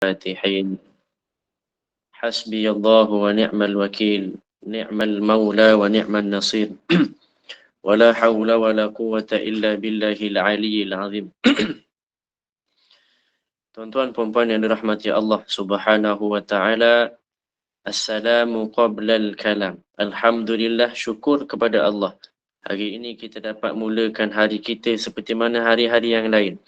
الفاتحين. حسبي الله ونعم الوكيل، نعم المولى ونعم النصير. ولا حول ولا قوة إلا بالله العلي العظيم. Tuan-tuan puan-puan yang dirahmati Allah Subhanahu wa taala, assalamu qablal kalam. Alhamdulillah, syukur kepada Allah. Hari ini kita dapat mulakan hari kita seperti mana hari-hari yang lain.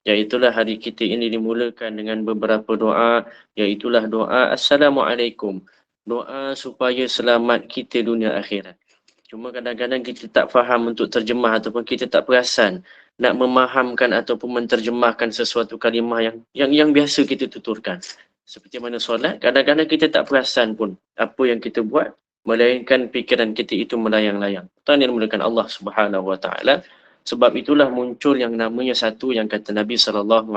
Iaitulah hari kita ini dimulakan dengan beberapa doa, iaitulah doa Assalamualaikum. Doa supaya selamat kita dunia akhirat. Cuma kadang-kadang kita tak faham untuk terjemah ataupun kita tak perasan nak memahamkan ataupun menterjemahkan sesuatu kalimah yang biasa kita tuturkan. Seperti mana solat, kadang-kadang kita tak perasan pun apa yang kita buat, melainkan fikiran kita itu melayang-layang. Tuan yang dimulakan Allah Subhanahu wa taala. Sebab itulah muncul yang namanya satu yang kata Nabi SAW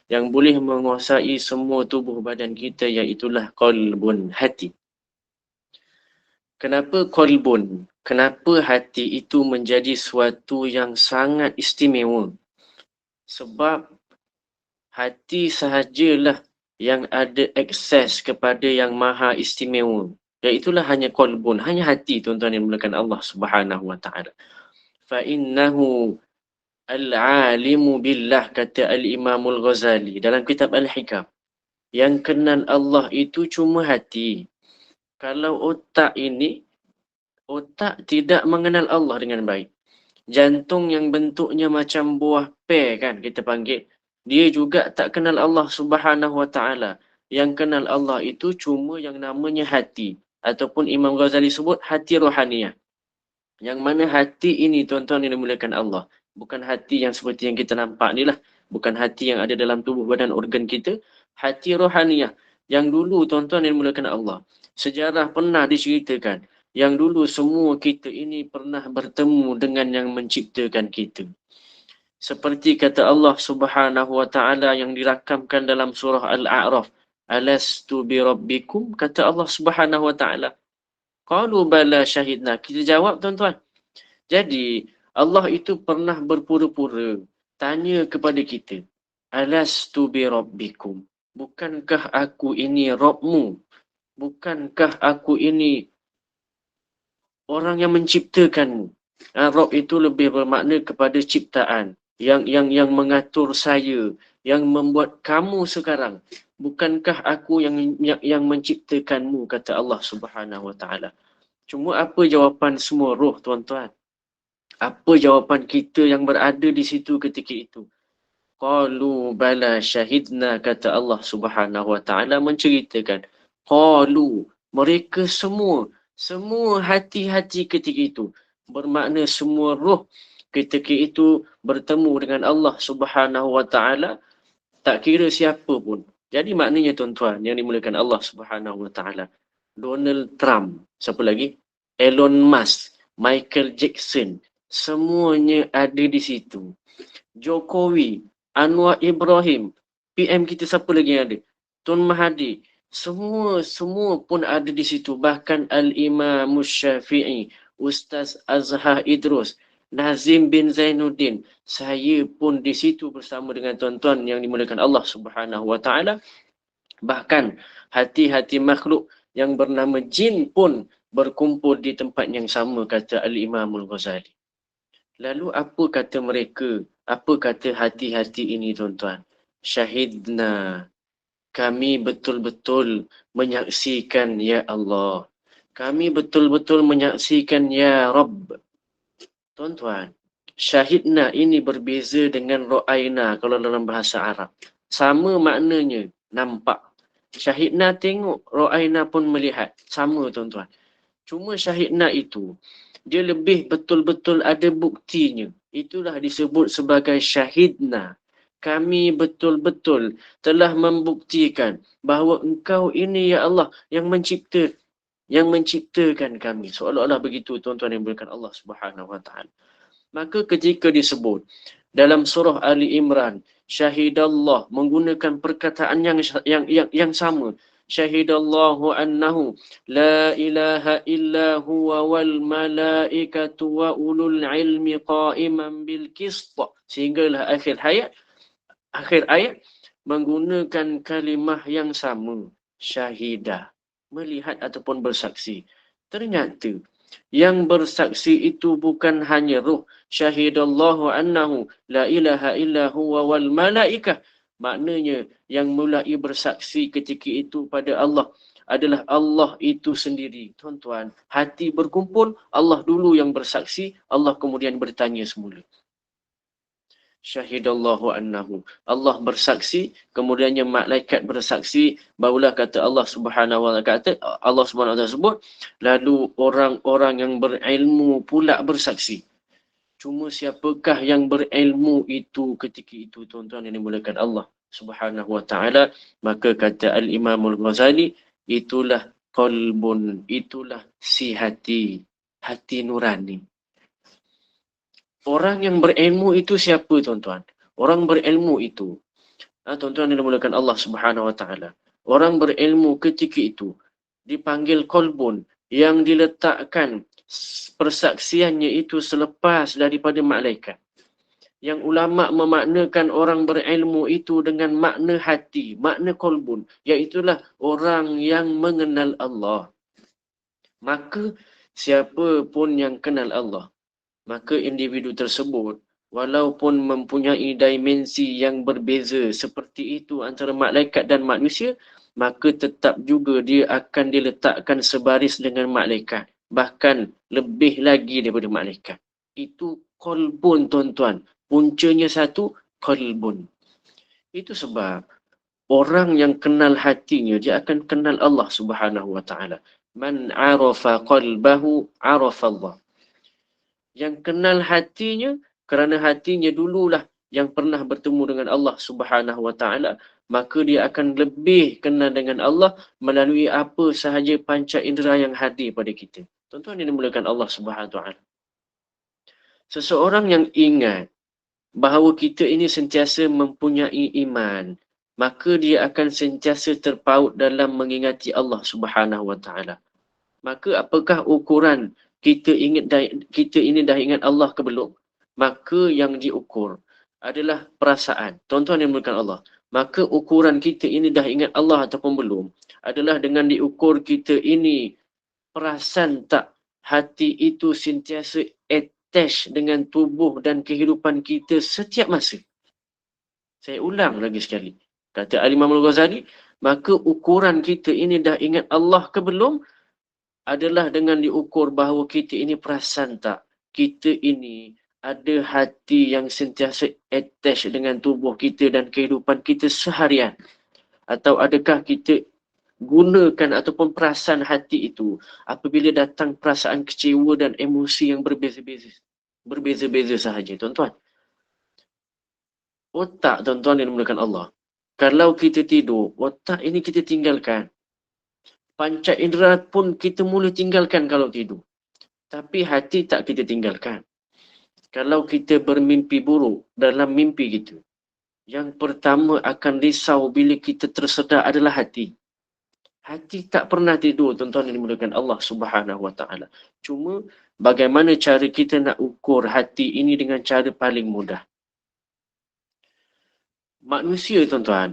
yang boleh menguasai semua tubuh badan kita, iaitulah qalbun, hati. Kenapa qalbun? Kenapa hati itu menjadi suatu yang sangat istimewa? Sebab hati sahajalah yang ada akses kepada yang maha istimewa. Iaitulah hanya qalbun, hanya hati, tuan-tuan yang dimulakan Allah Subhanahu wa taala. Fa innahu al-alimu billah, kata Al-Imam Al-Ghazali dalam kitab Al-Hikam. Yang kenal Allah itu cuma hati. Kalau otak ini, otak tidak mengenal Allah dengan baik. Jantung yang bentuknya macam buah pear kan kita panggil, dia juga tak kenal Allah Subhanahu wa taala. Yang kenal Allah itu cuma yang namanya hati, ataupun Imam Ghazali sebut hati rohaniah. Yang mana hati ini, tuan-tuan yang dimuliakan Allah, bukan hati yang seperti yang kita nampak ni lah. Bukan hati yang ada dalam tubuh badan organ kita. Hati rohaniah. Yang dulu, tuan-tuan yang dimuliakan Allah, sejarah pernah diceritakan. Yang dulu semua kita ini pernah bertemu dengan yang menciptakan kita. Seperti kata Allah Subhanahu wa taala yang dirakamkan dalam surah Al-A'raf. Alastu bi rabbikum, kata Allah Subhanahu wa taala. Qalu bala syahidna. Kita jawab, tuan-tuan. Jadi Allah itu pernah berpura-pura tanya kepada kita. Alastu bi rabbikum. Bukankah aku ini Rabbmu? Bukankah aku ini orang yang menciptakanmu? Rabb itu lebih bermakna kepada ciptaan. Yang mengatur saya. Yang membuat kamu sekarang. Bukankah aku yang menciptakanmu, kata Allah Subhanahu wa taala. Cuma apa jawapan semua roh, tuan-tuan? Apa jawapan kita yang berada di situ ketika itu? Qalu bala syahidna, kata Allah Subhanahu wa taala menceritakan. Qalu, mereka semua hati-hati ketika itu. Bermakna semua roh ketika itu bertemu dengan Allah Subhanahu wa taala, tak kira siapa pun. Jadi maknanya, tuan-tuan yang dimuliakan Allah Subhanahu wa taala, Donald Trump, siapa lagi? Elon Musk, Michael Jackson, semuanya ada di situ. Jokowi, Anwar Ibrahim, PM kita siapa lagi yang ada? Tun Mahathir, semua pun ada di situ. Bahkan Al-Imam Syafi'i, Ustaz Azhar Idrus, Nazim bin Zainuddin, saya pun di situ bersama dengan tuan-tuan yang dimuliakan Allah Subhanahu wa taala. Bahkan hati-hati makhluk yang bernama jin pun berkumpul di tempat yang sama, kata Al-Imam Al-Ghazali. Lalu apa kata mereka? Apa kata hati-hati ini, tuan-tuan? Syahidna, kami betul-betul menyaksikan, ya Allah. Kami betul-betul menyaksikan, ya Rabb. Tuan-tuan, syahidna ini berbeza dengan ro'ayna kalau dalam bahasa Arab. Sama maknanya, nampak. Syahidna tengok, ro'ayna pun melihat. Sama, tuan-tuan. Cuma syahidna itu, dia lebih betul-betul ada buktinya. Itulah disebut sebagai syahidna. Kami betul-betul telah membuktikan bahawa engkau ini, ya Allah, yang menciptakan kami. Seolah-olah begitu, tuan-tuan yang dimuliakan Allah Subhanahu wa taala. Maka ketika disebut dalam surah Ali Imran, syahidallah, menggunakan perkataan yang sama. Syahidallahu annahu la ilaha illa huwa wal malaikatu wa ulul ilmi qa'iman bil qist. Sehinggalah akhir ayat. menggunakan kalimah yang sama, syahidah, melihat ataupun bersaksi. Ternyata yang bersaksi itu bukan hanya ruh, syahidallahu annahu la ilaha illa huwa wal malaikah. Maknanya yang mulai bersaksi ketika itu pada Allah adalah Allah itu sendiri. Tuan-tuan, hati berkumpul, Allah dulu yang bersaksi, Allah kemudian bertanya semula. Syahidallahu annahu. Allah bersaksi, kemudiannya malaikat bersaksi, barulah kata Allah Subhanahu wa taala, Allah Subhanahu wa taala sebut, lalu orang-orang yang berilmu pula bersaksi. Cuma siapakah yang berilmu itu ketika itu, tuan-tuan yang dimulakan Allah Subhanahu wa taala? Maka kata Al-Imam Al-Ghazali, itulah qalbun, itulah si hati, hati nurani. Orang yang berilmu itu siapa, tuan-tuan? Orang berilmu itu, tuan-tuan yang dimulakan Allah Subhanahu wa taala. Orang berilmu ketika itu dipanggil qalbun, yang diletakkan persaksiannya itu selepas daripada malaikat. Yang ulama memaknakan orang berilmu itu dengan makna hati, makna qalbun, iaitulah orang yang mengenal Allah. Maka siapa pun yang kenal Allah, maka individu tersebut walaupun mempunyai dimensi yang berbeza seperti itu antara malaikat dan manusia, maka tetap juga dia akan diletakkan sebaris dengan malaikat. Bahkan lebih lagi daripada malaikat. Itu qalbun, tuan-tuan. Puncanya satu, qalbun. Itu sebab orang yang kenal hatinya, dia akan kenal Allah Subhanahu wa taala. Man arafa qalbahu, arafa Allah. Yang kenal hatinya, kerana hatinya dululah yang pernah bertemu dengan Allah Subhanahu wa taala, maka dia akan lebih kenal dengan Allah melalui apa sahaja panca indera yang hadir pada kita. Tuan-tuan yang dimulakan Allah Subhanahu wa taala. Seseorang yang ingat bahawa kita ini sentiasa mempunyai iman, maka dia akan sentiasa terpaut dalam mengingati Allah Subhanahu wa taala. Maka apakah ukuran kita ini dah ingat Allah ke belum? Maka yang diukur adalah perasaan. Tuan-tuan yang dimulakan Allah. Maka ukuran kita ini dah ingat Allah ataupun belum adalah dengan diukur kita ini perasan tak hati itu sentiasa attach dengan tubuh dan kehidupan kita setiap masa. Saya ulang lagi sekali. Kata Al-Imam Al-Ghazali, maka ukuran kita ini dah ingat Allah ke belum adalah dengan diukur bahawa kita ini perasan tak, kita ini ada hati yang sentiasa attach dengan tubuh kita dan kehidupan kita seharian. Atau adakah kita gunakan ataupun perasan hati itu apabila datang perasaan kecewa dan emosi yang berbeza-beza. Berbeza-beza sahaja, tuan-tuan. Otak, tuan-tuan yang dimulakan Allah. Kalau kita tidur, otak ini kita tinggalkan. Panca indera pun kita mula tinggalkan kalau tidur. Tapi hati tak kita tinggalkan. Kalau kita bermimpi buruk dalam mimpi kita, yang pertama akan risau bila kita tersedar adalah hati. Hati tak pernah tidur, tuan-tuan yang dimulakan Allah Subhanahu wa taala. Cuma bagaimana cara kita nak ukur hati ini dengan cara paling mudah. Manusia, tuan-tuan,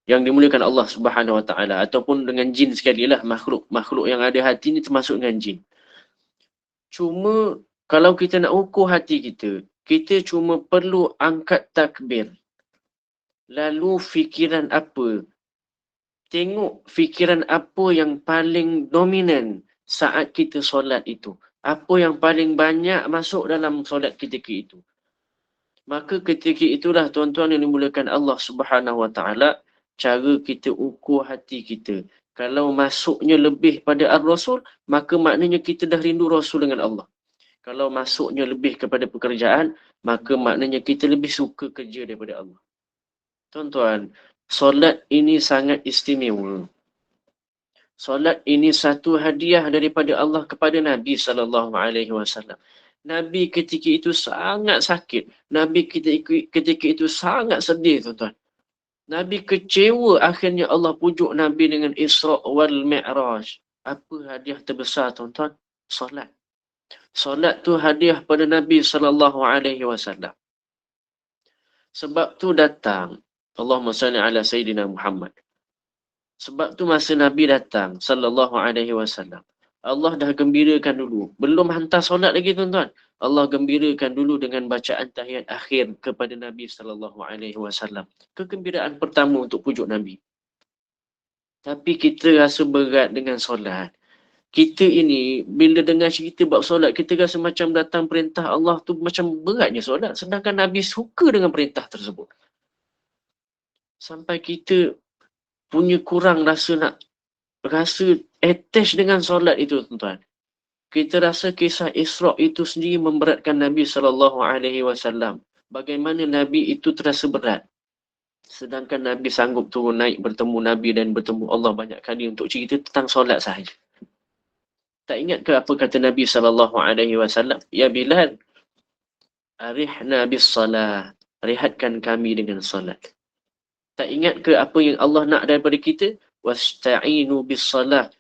yang dimuliakan Allah Subhanahu wa taala, ataupun dengan jin sekalilah, makhluk yang ada hati ni termasuk dengan jin. Cuma kalau kita nak ukur hati kita, kita cuma perlu angkat takbir. Lalu fikiran apa? Tengok fikiran apa yang paling dominan saat kita solat itu. Apa yang paling banyak masuk dalam solat ketika itu. Maka ketika itulah, tuan-tuan yang dimuliakan Allah Subhanahu wa taala, cara kita ukur hati kita. Kalau masuknya lebih pada Ar-Rasul, maka maknanya kita dah rindu Rasul dengan Allah. Kalau masuknya lebih kepada pekerjaan, maka maknanya kita lebih suka kerja daripada Allah. Tuan-tuan, solat ini sangat istimewa. Solat ini satu hadiah daripada Allah kepada Nabi SAW. Nabi ketika itu sangat sakit. Nabi ketika itu sangat sedih, tuan-tuan. Nabi kecewa, akhirnya Allah pujuk Nabi dengan Isra' wal Mi'raj. Apa hadiah terbesar, tuan-tuan? Solat. Solat tu hadiah pada Nabi SAW. Sebab tu datang Allahumma salli ala Sayyidina Muhammad. Sebab tu masa Nabi datang, sallallahu alaihi wasallam, Allah dah gembirakan dulu. Belum hantar solat lagi tuan-tuan. Allah gembirakan dulu dengan bacaan tahiyat akhir kepada Nabi sallallahu alaihi wasallam. Kegembiraan pertama untuk pujuk Nabi. Tapi kita rasa berat dengan solat. Kita ini, bila dengar cerita bab solat, kita rasa macam datang perintah Allah tu macam beratnya solat. Sedangkan Nabi suka dengan perintah tersebut. Sampai kita punya kurang rasa attach dengan solat itu, tuan-tuan. Kita rasa kisah Isra' itu sendiri memberatkan Nabi SAW. Bagaimana Nabi itu terasa berat. Sedangkan Nabi sanggup turun naik bertemu Nabi dan bertemu Allah banyak kali untuk cerita tentang solat sahaja. Tak ingat ke apa kata Nabi SAW? Ya Bilal, arihna bis salat. Rehatkan kami dengan solat. Tak ingat ke apa yang Allah nak daripada kita? Wasta'inu bis salat.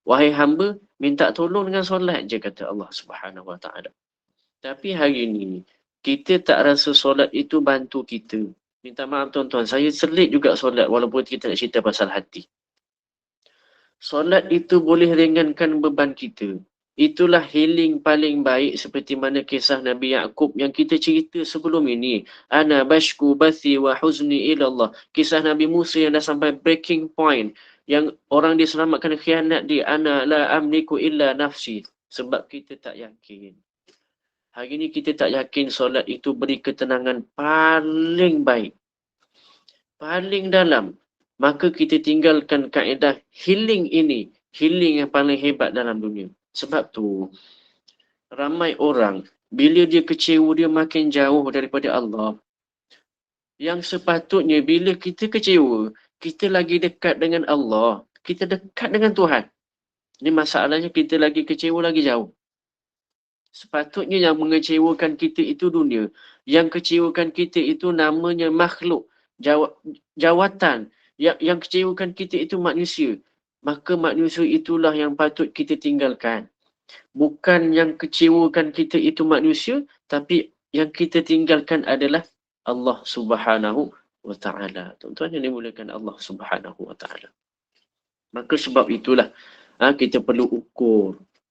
Wahai hamba, minta tolong dengan solat je, kata Allah Subhanahu Wa Taala. Tapi hari ini, kita tak rasa solat itu bantu kita. Minta maaf tuan-tuan, saya selit juga solat walaupun kita nak cerita pasal hati. Solat itu boleh ringankan beban kita. Itulah healing paling baik seperti mana kisah Nabi Yaqub yang kita cerita sebelum ini. Ana bashku bathi wa huzni ilallah. Kisah Nabi Musa yang dah sampai breaking point. Yang orang diselamatkan khianat di ana la amliku illa nafsi. Sebab kita tak yakin. Hari ini kita tak yakin solat itu beri ketenangan paling baik. Paling dalam. Maka kita tinggalkan kaedah healing ini. Healing yang paling hebat dalam dunia. Sebab tu, ramai orang, bila dia kecewa, dia makin jauh daripada Allah. Yang sepatutnya, bila kita kecewa, kita lagi dekat dengan Allah. Kita dekat dengan Tuhan. Ini masalahnya, kita lagi kecewa, lagi jauh. Sepatutnya yang mengecewakan kita itu dunia. Yang kecewakan kita itu namanya makhluk. Jawatan. Yang kecewakan kita itu manusia. Maka manusia itulah yang patut kita tinggalkan. Bukan yang kecewakan kita itu manusia, tapi yang kita tinggalkan adalah Allah Subhanahu Wa Taala. Tuan-tuan yang dimuliakan Allah Subhanahu Wa Taala. Maka sebab itulah kita perlu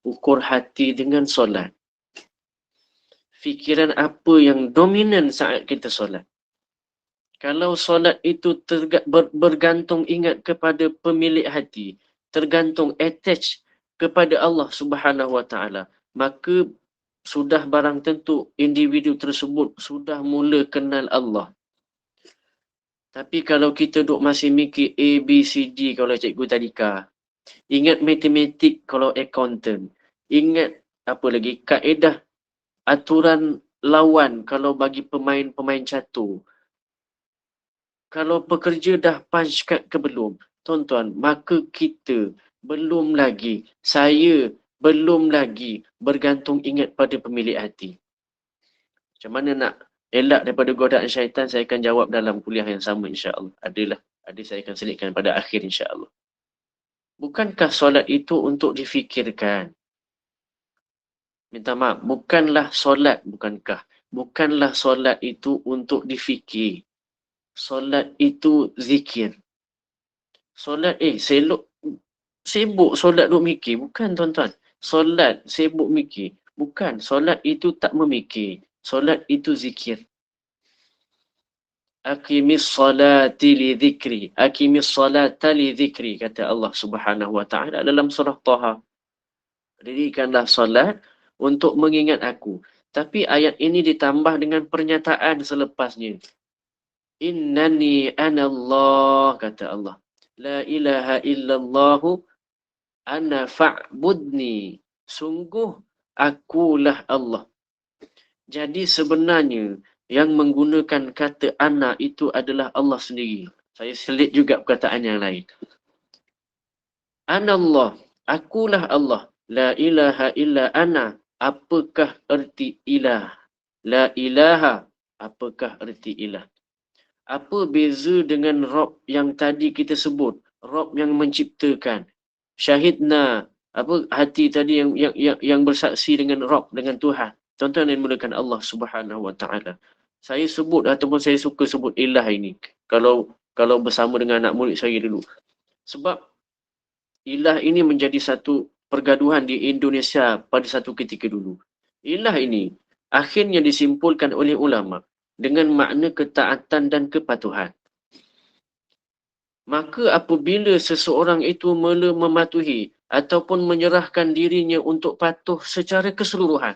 ukur hati dengan solat. Fikiran apa yang dominan saat kita solat. Kalau solat itu bergantung ingat kepada pemilik hati, tergantung attach kepada Allah Subhanahu Wa Taala, maka sudah barang tentu individu tersebut sudah mula kenal Allah. Tapi kalau kita duk masih mikir A, B, C, D kalau cikgu tadika, ingat matematik kalau accountant, ingat apa lagi, kaedah aturan lawan kalau bagi pemain catur. Kalau pekerja dah punch card ke belum, tuan-tuan, maka kita saya belum lagi bergantung ingat pada pemilik hati. Macam mana nak elak daripada godaan syaitan, saya akan jawab dalam kuliah yang sama insya-Allah. Ada saya akan selitkan pada akhir insya-Allah. Bukankah solat itu untuk difikirkan? Minta maaf, bukanlah solat itu untuk difikir. Solat itu zikir. Solat, sibuk solat duk mikir. Bukan tuan-tuan. Solat sibuk mikir. Bukan. Solat itu tak memikir. Solat itu zikir. Aqimis salati li dhikri. Aqimis salata li dhikri. Kata Allah Subhanahu Wa Taala dalam surah Taha. Dirikanlah solat untuk mengingat aku. Tapi ayat ini ditambah dengan pernyataan selepasnya. Innani anallah, kata Allah. La ilaha illallahu ana fa'budni. Sungguh akulah Allah. Jadi sebenarnya yang menggunakan kata ana itu adalah Allah sendiri. Saya selit juga perkataan yang lain. Anallah, akulah Allah. La ilaha illa ana. Apakah erti ilah? La ilaha. Apakah erti ilah? Apa beza dengan Rabb yang tadi kita sebut? Rabb yang menciptakan. Syahidna, hati tadi yang bersaksi dengan Rabb, dengan Tuhan. Tuan-tuan yang dimulakan Allah Subhanahu Wa Taala. Saya sebut ataupun saya suka sebut ilah ini. kalau bersama dengan anak murid saya dulu. Sebab ilah ini menjadi satu pergaduhan di Indonesia pada satu ketika dulu. Ilah ini akhirnya disimpulkan oleh ulama dengan makna ketaatan dan kepatuhan. Maka apabila seseorang itu mula mematuhi ataupun menyerahkan dirinya untuk patuh secara keseluruhan,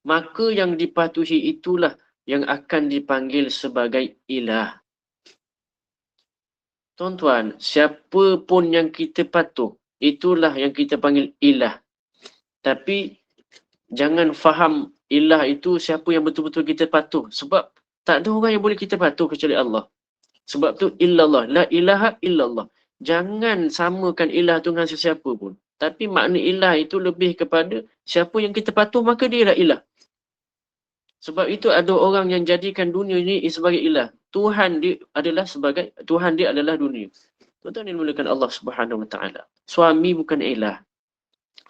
maka yang dipatuhi itulah yang akan dipanggil sebagai ilah. Tuan-tuan, siapa pun yang kita patuh, itulah yang kita panggil ilah. Tapi jangan faham ilah itu siapa yang betul-betul kita patuh. Sebab tak ada orang yang boleh kita patuh kecuali Allah. Sebab tu illallah, la ilaha illallah. Jangan samakan ilah tu dengan sesiapa pun. Tapi makna ilah itu lebih kepada siapa yang kita patuh, maka dia lah ilah. Sebab itu ada orang yang jadikan dunia ini sebagai ilah. Tuhan dia adalah dunia. Tuan-tuan yang dimulakan Allah Subhanahu Wa Taala. Suami bukan ilah.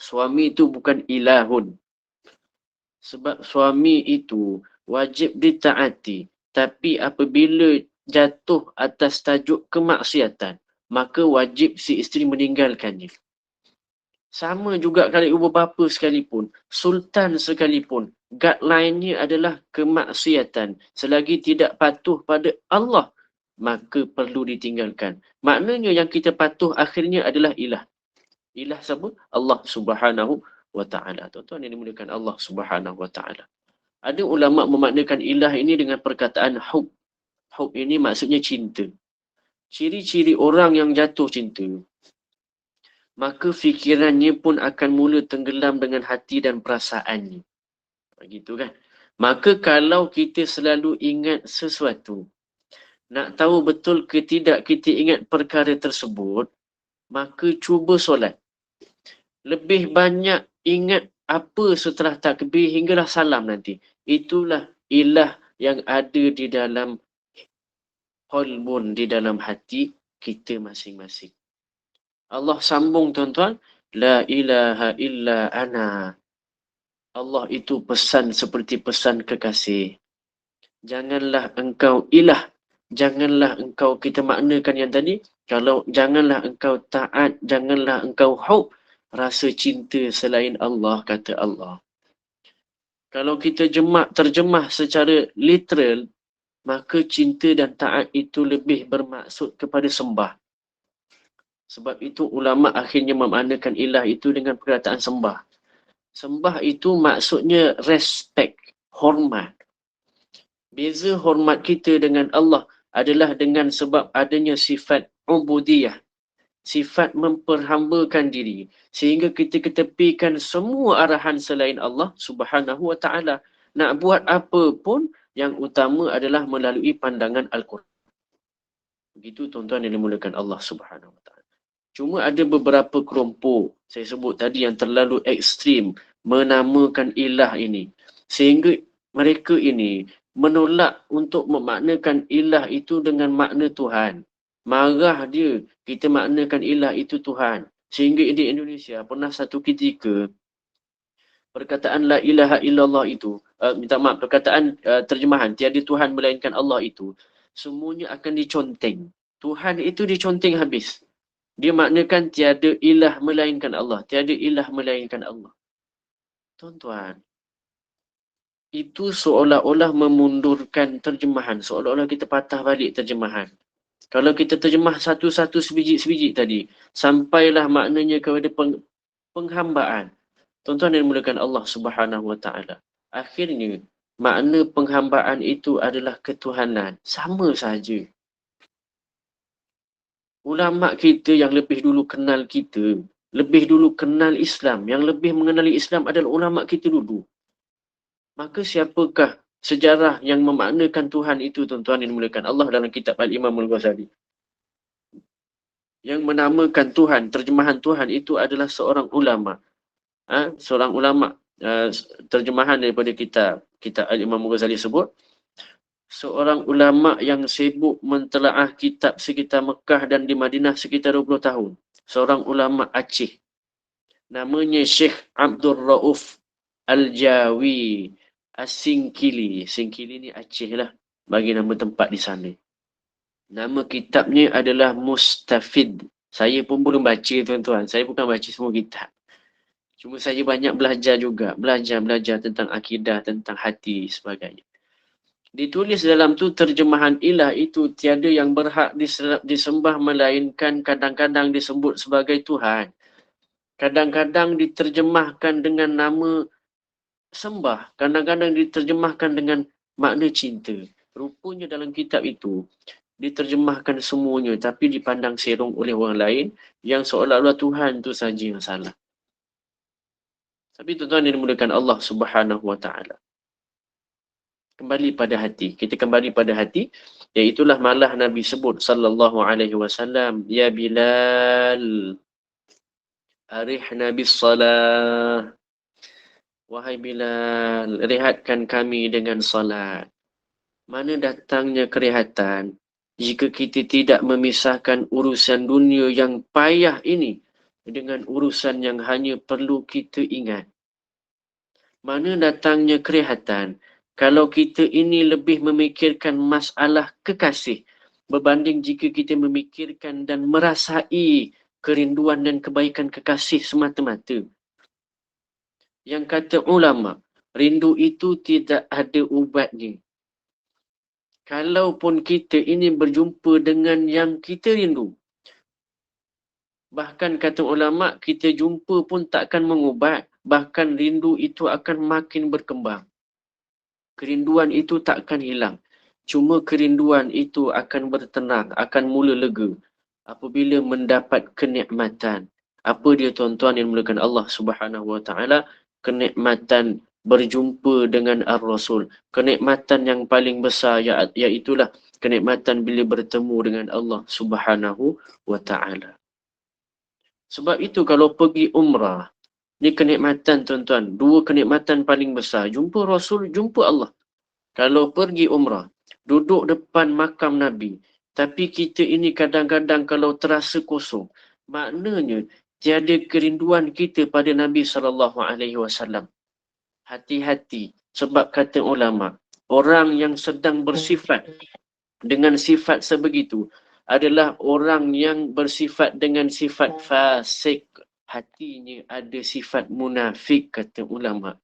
Suami itu bukan ilahun. Sebab suami itu wajib ditaati. Tapi apabila jatuh atas tajuk kemaksiatan, maka wajib si isteri meninggalkannya. Sama juga kalau ibu bapa sekalipun, sultan sekalipun, guideline-nya adalah kemaksiatan. Selagi tidak patuh pada Allah, maka perlu ditinggalkan. Maknanya yang kita patuh akhirnya adalah ilah. Ilah siapa? Allah Subhanahu Wa Taala. Tuan-tuan yang dimuliakan Allah Subhanahu Wa Taala. Ada ulama memaknakan ilah ini dengan perkataan hub. Hub ini maksudnya cinta. Ciri-ciri orang yang jatuh cinta, maka fikirannya pun akan mula tenggelam dengan hati dan perasaannya. Begitu kan? Maka kalau kita selalu ingat sesuatu, nak tahu betul ke tidak kita ingat perkara tersebut, maka cuba solat. Lebih banyak ingat apa setelah takbir hinggalah salam nanti. Itulah ilah yang ada di dalam qalbun, di dalam hati kita masing-masing. Allah sambung tuan-tuan, la ilaha illa ana. Allah itu pesan seperti pesan kekasih. Janganlah engkau ilah. Janganlah engkau, kita maknakan yang tadi, kalau janganlah engkau taat, janganlah engkau hub, rasa cinta selain Allah, kata Allah. Kalau kita terjemah secara literal, maka cinta dan taat itu lebih bermaksud kepada sembah. Sebab itu ulama akhirnya memaknakan ilah itu dengan perkataan sembah. Sembah itu maksudnya respect, hormat. Beza hormat kita dengan Allah adalah dengan sebab adanya sifat ubudiyah. Sifat memperhambakan diri. Sehingga kita ketepikan semua arahan selain Allah Subhanahu Wa Taala. Nak buat apa pun, yang utama adalah melalui pandangan Al-Quran. Begitu tuan-tuan yang dimulakan Allah Subhanahu Wa Taala. Cuma ada beberapa kelompok, saya sebut tadi, yang terlalu ekstrim menamakan ilah ini. Sehingga mereka ini menolak untuk memaknakan ilah itu dengan makna Tuhan. Marah dia, kita maknakan ilah itu Tuhan. Sehingga di Indonesia pernah satu ketika, perkataan la ilaha illallah itu, perkataan terjemahan, tiada Tuhan melainkan Allah itu, semuanya akan diconteng. Tuhan itu diconteng habis. Dia maknakan tiada ilah melainkan Allah. Tiada ilah melainkan Allah. Tuan-tuan, itu seolah-olah memundurkan terjemahan. Seolah-olah kita patah balik terjemahan. Kalau kita terjemah satu-satu sebiji-sebiji tadi, sampailah maknanya kepada penghambaan. Tuan-tuan yang dimulakan Allah Subhanahu Wa Taala. Akhirnya, makna penghambaan itu adalah ketuhanan. Sama saja. Ulama kita yang lebih dulu kenal kita, lebih dulu kenal Islam, yang lebih mengenali Islam adalah ulama kita dulu. Maka siapakah sejarah yang memaknakan Tuhan itu, tuan-tuan yang dimuliakan Allah, dalam kitab Al-Imam Al-Ghazali? Yang menamakan Tuhan, terjemahan Tuhan itu adalah seorang ulama. Seorang ulama, terjemahan daripada kitab Al-Imam Al-Ghazali sebut, seorang ulama yang sibuk mentelaah kitab sekitar Mekah dan di Madinah sekitar 20 tahun. Seorang ulama Aceh. Namanya Syekh Abdul Rauf Al-Jawi As-Singkili. Singkili ni Aceh lah, bagi nama tempat di sana. Nama kitabnya adalah Mustafid. Saya pun belum baca tuan-tuan. Saya bukan baca semua kitab. Cuma saya banyak belajar juga. Belajar tentang akidah, tentang hati sebagainya. Ditulis dalam tu terjemahan ilah itu tiada yang berhak disembah melainkan kadang-kadang disebut sebagai Tuhan. Kadang-kadang diterjemahkan dengan nama sembah. Kadang-kadang diterjemahkan dengan makna cinta. Rupanya dalam kitab itu diterjemahkan semuanya tapi dipandang serong oleh orang lain yang seolah-olah Tuhan tu saja yang salah. Tapi tuan-tuan yang dimulakan Allah Subhanahu Wa Taala. Kembali pada hati. Kita kembali pada hati. Iaitulah malah Nabi sebut sallallahu alaihi wasallam, ya Bilal, arihna bis salah. Wahai Bilal, rehatkan kami dengan salat. Mana datangnya kerehatan jika kita tidak memisahkan urusan dunia yang payah ini dengan urusan yang hanya perlu kita ingat. Mana datangnya kerehatan kalau kita ini lebih memikirkan masalah kekasih berbanding jika kita memikirkan dan merasai kerinduan dan kebaikan kekasih semata-mata. Yang kata ulama, rindu itu tidak ada ubatnya. Kalaupun kita ini berjumpa dengan yang kita rindu, bahkan kata ulama, kita jumpa pun takkan mengubat. Bahkan rindu itu akan makin berkembang. Kerinduan itu takkan hilang. Cuma kerinduan itu akan bertenang, akan mula lega apabila mendapat kenikmatan. Apa dia tuan-tuan yang dimulakan Allah Subhanahu Wa Taala? Kenikmatan berjumpa dengan Ar-Rasul. Kenikmatan yang paling besar iaitulah kenikmatan bila bertemu dengan Allah Subhanahu Wa Taala. Sebab itu kalau pergi umrah, ni kenikmatan tuan-tuan. Dua kenikmatan paling besar. Jumpa Rasul, jumpa Allah. Kalau pergi umrah, duduk depan makam Nabi. Tapi kita ini kadang-kadang kalau terasa kosong. Maknanya, tiada kerinduan kita pada Nabi SAW. Hati-hati. Sebab kata ulama, orang yang sedang bersifat dengan sifat sebegitu adalah orang yang bersifat dengan sifat fasik. Hatinya ada sifat munafik, kata ulama.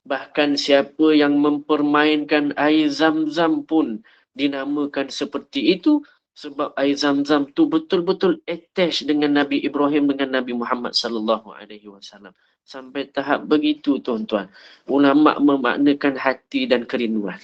Bahkan siapa yang mempermainkan air zam-zam pun dinamakan seperti itu sebab air zam-zam tu betul-betul attach dengan Nabi Ibrahim dengan Nabi Muhammad sallallahu alaihi wasallam. Sampai tahap begitu tuan-tuan. Ulama memaknakan hati dan kerinduan.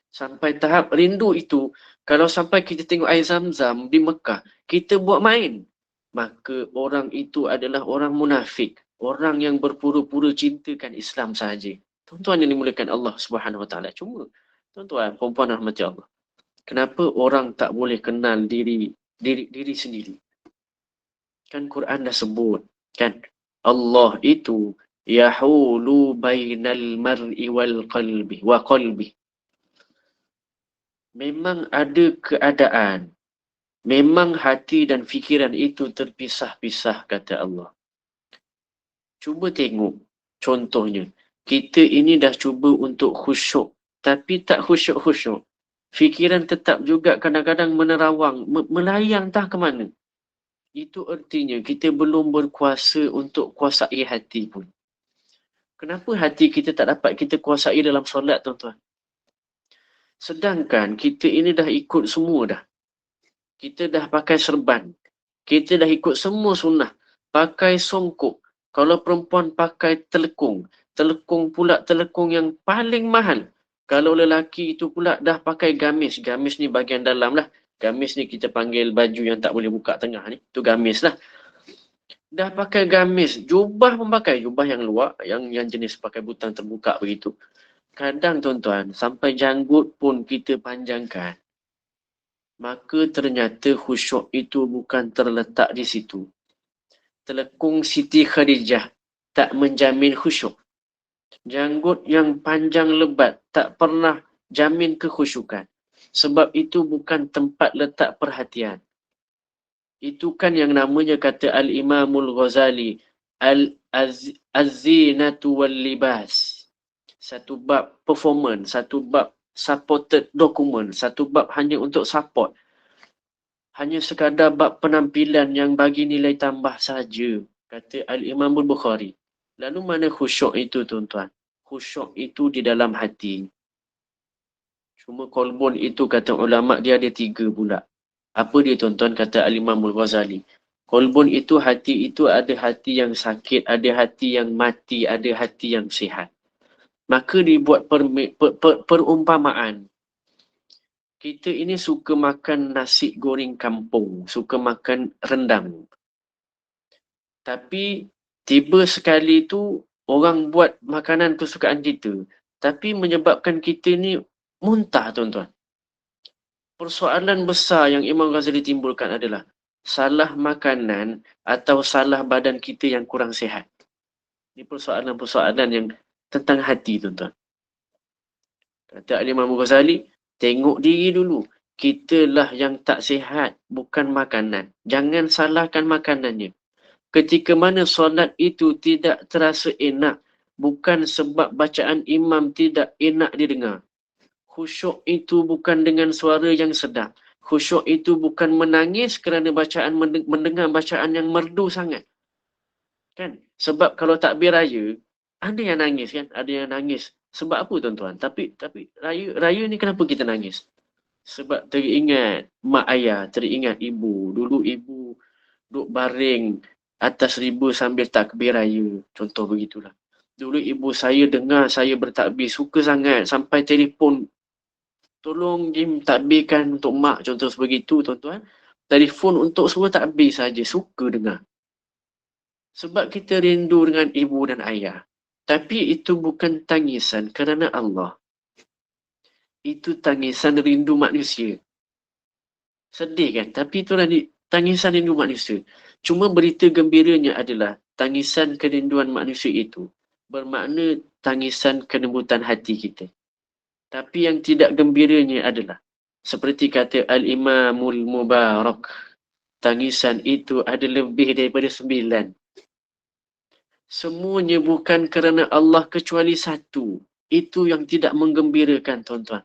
Sampai tahap rindu itu, kalau sampai kita tengok air zam-zam di Mekah, kita buat main. Maka orang itu adalah orang munafik. Orang yang berpura-pura cintakan Islam sahaja. Tuan-tuan yang dimulakan Allah Subhanahu Wa Taala. Cuma, tuan-tuan, perempuan rahmati Allah. Kenapa orang tak boleh kenal diri sendiri? Kan Quran dah sebut. Kan? Allah itu yahulu bainal mar'i wal qalbi wa qalbi. Memang ada keadaan. Memang hati dan fikiran itu terpisah-pisah, kata Allah. Cuba tengok contohnya. Kita ini dah cuba untuk khusyuk. Tapi tak khusyuk-khusyuk. Fikiran tetap juga kadang-kadang menerawang. Melayang tak ke mana. Itu artinya kita belum berkuasa untuk kuasai hati pun. Kenapa hati kita tak dapat kita kuasai dalam solat, tuan-tuan? Sedangkan kita ini dah ikut semua dah. Kita dah pakai serban. Kita dah ikut semua sunnah. Pakai songkok. Kalau perempuan pakai telekung. Telekung pula telekung yang paling mahal. Kalau lelaki itu pula dah pakai gamis. Gamis ni bahagian dalam lah. Gamis ni kita panggil baju yang tak boleh buka tengah ni. Itu gamis lah. Dah pakai gamis. Jubah pun pakai. Jubah yang luar. Yang jenis pakai butang terbuka begitu. Kadang tuan-tuan, sampai janggut pun kita panjangkan. Maka ternyata khusyuk itu bukan terletak di situ. Telekung Siti Khadijah tak menjamin khusyuk. Janggut yang panjang lebat tak pernah jamin kekhusyukan. Sebab itu bukan tempat letak perhatian. Itu kan yang namanya kata Al-Imamul Ghazali, Az-zinatu wal libas. Satu bab performance, satu bab supported document, satu bab hanya untuk support. Hanya sekadar bab penampilan yang bagi nilai tambah saja, kata Al-Imam Al-Bukhari. Lalu mana khusyuk itu, tuan-tuan? Khusyuk itu di dalam hati. Cuma kolbun itu, kata ulama', dia ada 3 pula. Apa dia, tuan-tuan? Kata Al-Imam Al-Ghazali. Kolbun itu, hati itu ada hati yang sakit, ada hati yang mati, ada hati yang sihat. Maka dibuat perumpamaan. Kita ini suka makan nasi goreng kampung, suka makan rendang. Tapi tiba sekali tu orang buat makanan kesukaan kita. Tapi menyebabkan kita ni muntah, tuan-tuan. Persoalan besar yang Imam Ghazali timbulkan adalah salah makanan atau salah badan kita yang kurang sihat. Ini persoalan-persoalan yang tentang hati, tuan-tuan. Kata Imam Ghazali, tengok diri dulu. Kitalah yang tak sihat, bukan makanan. Jangan salahkan makanannya. Ketika mana solat itu tidak terasa enak, bukan sebab bacaan imam tidak enak didengar. Khusyuk itu bukan dengan suara yang sedap. Khusyuk itu bukan menangis kerana bacaan mendengar bacaan yang merdu sangat. Kan? Sebab kalau takbir raya, ada yang nangis kan? Ada yang nangis. Sebab apa, tuan-tuan? Tapi raya ni kenapa kita nangis? Sebab teringat mak ayah, teringat ibu. Dulu ibu duduk baring atas riba sambil takbir raya. Contoh begitulah. Dulu ibu saya dengar saya bertakbir, suka sangat. Sampai telefon, tolong Jim takbirkan untuk mak. Contoh sebegitu, tuan-tuan. Telefon untuk suruh takbir saja, suka dengar. Sebab kita rindu dengan ibu dan ayah. Tapi itu bukan tangisan kerana Allah. Itu tangisan rindu manusia. Sedih kan? Tapi itulah tangisan rindu manusia. Cuma berita gembiranya adalah tangisan kerinduan manusia itu bermakna tangisan kelembutan hati kita. Tapi yang tidak gembiranya adalah seperti kata Al-Imamul Mubarak, tangisan itu ada lebih daripada 9. Semuanya bukan kerana Allah kecuali satu. Itu yang tidak menggembirakan, tuan-tuan.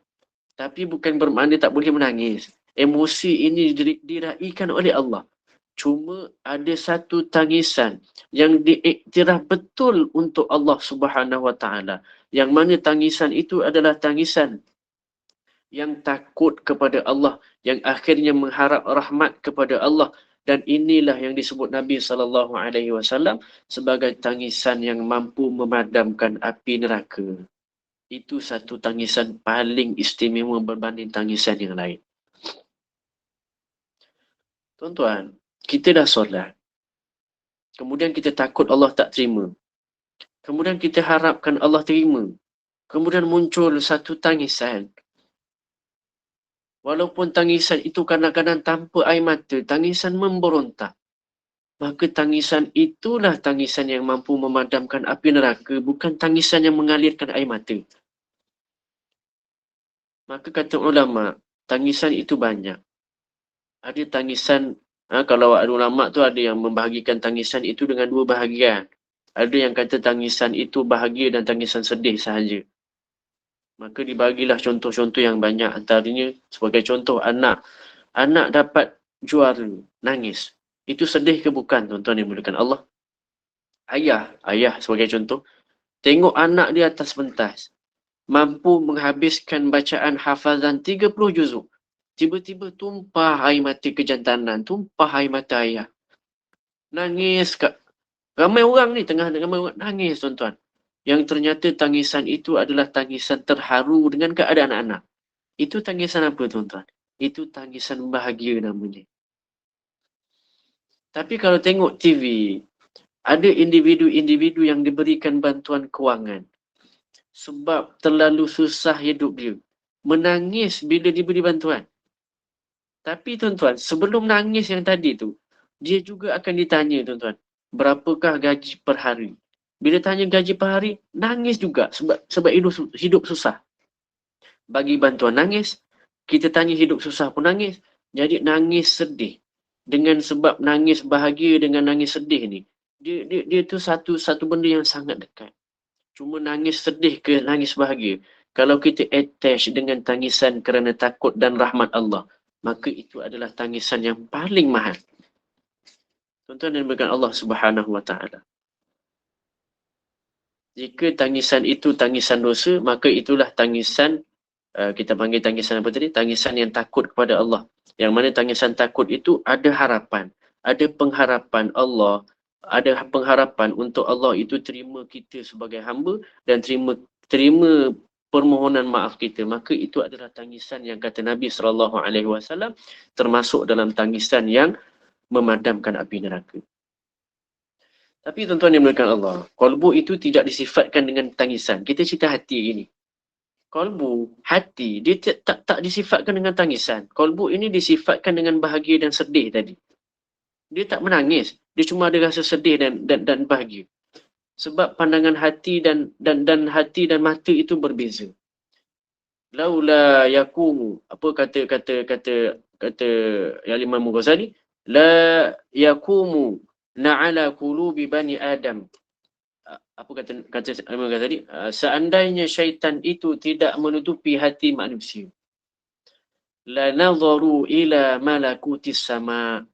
Tapi bukan bermakna tak boleh menangis. Emosi ini diraikan oleh Allah. Cuma ada satu tangisan yang diiktiraf betul untuk Allah Subhanahu Wa Taala. Yang mana tangisan itu adalah tangisan yang takut kepada Allah, yang akhirnya mengharap rahmat kepada Allah. Dan inilah yang disebut Nabi SAW sebagai tangisan yang mampu memadamkan api neraka. Itu satu tangisan paling istimewa berbanding tangisan yang lain. Tuan-tuan, kita dah solat. Kemudian kita takut Allah tak terima. Kemudian kita harapkan Allah terima. Kemudian muncul satu tangisan. Walaupun tangisan itu kadang-kadang tanpa air mata, tangisan memberontak. Maka tangisan itulah tangisan yang mampu memadamkan api neraka, bukan tangisan yang mengalirkan air mata. Maka kata ulama, tangisan itu banyak. Ada tangisan, kalau ada ulama tu ada yang membahagikan tangisan itu dengan 2 bahagian. Ada yang kata tangisan itu bahagia dan tangisan sedih sahaja. Maka dibagilah contoh-contoh yang banyak. Antaranya sebagai contoh anak. Anak dapat juara, nangis. Itu sedih ke bukan, tuan-tuan yang dimuliakan Allah? Ayah sebagai contoh. Tengok anak di atas pentas. Mampu menghabiskan bacaan hafazan 30 juzuk. Tiba-tiba tumpah air mata kejantanan. Tumpah air mata ayah. Nangis. Ramai orang ni tengah ramai orang nangis, tuan-tuan. Yang ternyata tangisan itu adalah tangisan terharu dengan keadaan anak. Itu tangisan apa, tuan-tuan? Itu tangisan bahagia namanya. Tapi kalau tengok TV, ada individu-individu yang diberikan bantuan kewangan. Sebab terlalu susah hidup dia. Menangis bila diberi bantuan. Tapi tuan-tuan, sebelum nangis yang tadi tu, dia juga akan ditanya, tuan-tuan, berapakah gaji per hari? Bila tanya gaji per hari, nangis juga sebab hidup susah. Bagi bantuan nangis, kita tanya hidup susah pun nangis. Jadi nangis sedih. Dengan sebab nangis bahagia dengan nangis sedih ni, dia tu satu benda yang sangat dekat. Cuma nangis sedih ke nangis bahagia, Kalau kita attach dengan tangisan kerana takut dan rahmat Allah, maka itu adalah tangisan yang paling mahal. Tuan-tuan dan puan Allah Subhanahu Wa Taala. Jika tangisan itu tangisan dosa, maka itulah tangisan, kita panggil tangisan apa tadi? Tangisan yang takut kepada Allah. Yang mana tangisan takut itu ada harapan. Ada pengharapan Allah. Ada pengharapan untuk Allah itu terima kita sebagai hamba dan terima permohonan maaf kita. Maka itu adalah tangisan yang kata Nabi SAW termasuk dalam tangisan yang memadamkan api neraka. Tapi tuan-tuan yang dimuliakan Allah, qalbu itu tidak disifatkan dengan tangisan. Kita cerita hati ini. Qalbu, hati, dia tak disifatkan dengan tangisan. Qalbu ini disifatkan dengan bahagia dan sedih tadi. Dia tak menangis. Dia cuma ada rasa sedih dan bahagia. Sebab pandangan hati dan hati dan mata itu berbeza. Laula yakumu, apa kata Imam Ghazali, la yakumu na'ala qulubi bani Adam. Apa kata Imam Ghazali? Seandainya syaitan itu tidak menutupi hati manusia, la nadharu ila malakutis sama.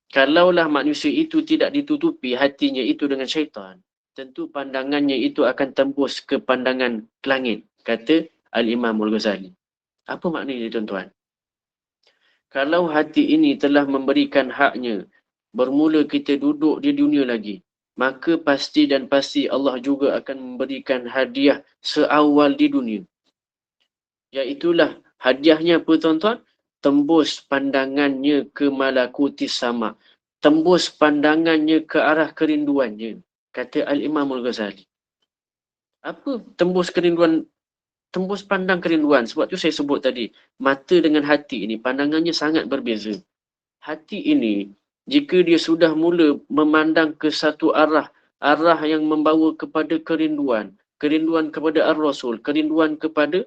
Kalaulah manusia itu tidak ditutupi hatinya itu dengan syaitan, tentu pandangannya itu akan tembus ke pandangan langit, kata Al-Imam Al-Ghazali. Apa maknanya tuan-tuan? Kalau hati ini telah memberikan haknya, bermula kita duduk di dunia lagi, maka pasti Allah juga akan memberikan hadiah seawal di dunia. Iaitulah hadiahnya apa tuan-tuan? Tembus pandangannya ke malakutis sama. Tembus pandangannya ke arah kerinduannya. Kata Al-Imam Al-Ghazali. Apa tembus kerinduan? Tembus pandang kerinduan. Sebab tu saya sebut tadi, mata dengan hati ini pandangannya sangat berbeza. Hati ini, jika dia sudah mula memandang ke satu arah yang membawa kepada kerinduan kepada Ar-Rasul, kerinduan kepada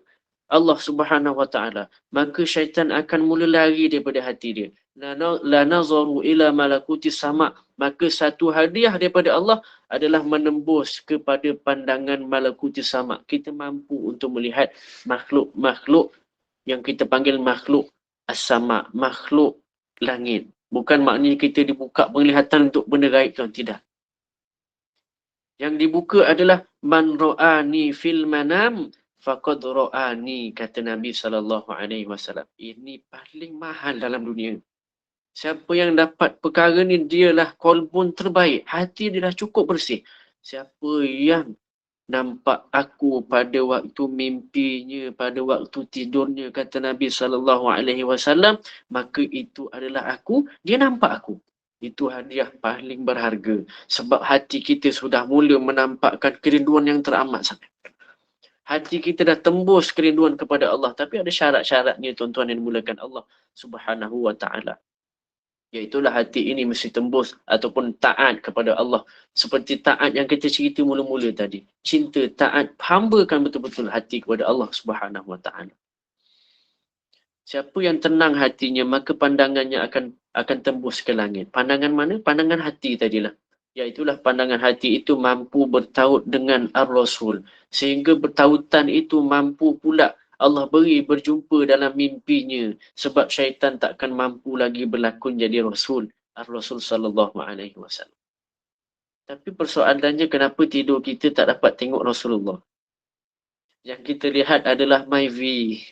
Allah Subhanahu Wa Taala, maka syaitan akan mula lari daripada hati dia. La nazaru ila malakuti sama, maka satu hadiah daripada Allah adalah menembus kepada pandangan malakuti sama. Kita mampu untuk melihat makhluk-makhluk yang kita panggil makhluk as-sama, makhluk langit. Bukan maknanya kita dibuka penglihatan untuk benda gaib, tuan, tidak. Yang dibuka adalah man ra'ani fil manam faqad ra'ani, kata Nabi SAW. Ini paling mahal dalam dunia. Siapa yang dapat perkara ni, dialah qalbun terbaik. Hati dia dah cukup bersih. Siapa yang nampak aku pada waktu mimpinya, pada waktu tidurnya, kata Nabi SAW, maka itu adalah aku, dia nampak aku. Itu hadiah paling berharga. Sebab hati kita sudah mula menampakkan kerinduan yang teramat sangat. Hati kita dah tembus kerinduan kepada Allah. Tapi ada syarat-syaratnya, tuan-tuan yang dimulakan Allah Subhanahu Wa Taala. Iaitulah hati ini mesti tembus ataupun taat kepada Allah. Seperti taat yang kita cerita mula-mula tadi. Cinta, taat, hambakan betul-betul hati kepada Allah Subhanahu Wa Taala. Siapa yang tenang hatinya, maka pandangannya akan tembus ke langit. Pandangan mana? Pandangan hati tadilah. Iaitulah pandangan hati itu mampu bertaut dengan Ar-Rasul. Sehingga bertautan itu mampu pula Allah beri berjumpa dalam mimpinya, sebab syaitan takkan mampu lagi berlakon jadi Rasul, Ar-Rasul SAW. Tapi persoalannya, kenapa tidur kita tak dapat tengok Rasulullah? Yang kita lihat adalah Myvi,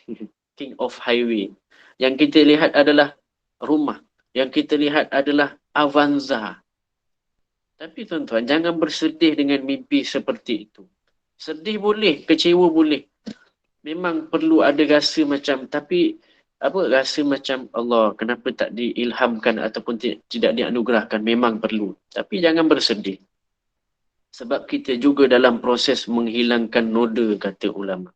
King of Highway. Yang kita lihat adalah rumah. Yang kita lihat adalah Avanza. Tapi tuan-tuan, jangan bersedih dengan mimpi seperti itu. Sedih boleh, kecewa boleh. Memang perlu ada rasa macam, tapi rasa macam Allah kenapa tak diilhamkan ataupun tidak dianugerahkan, memang perlu. Tapi jangan bersedih. Sebab kita juga dalam proses menghilangkan noda, kata ulama.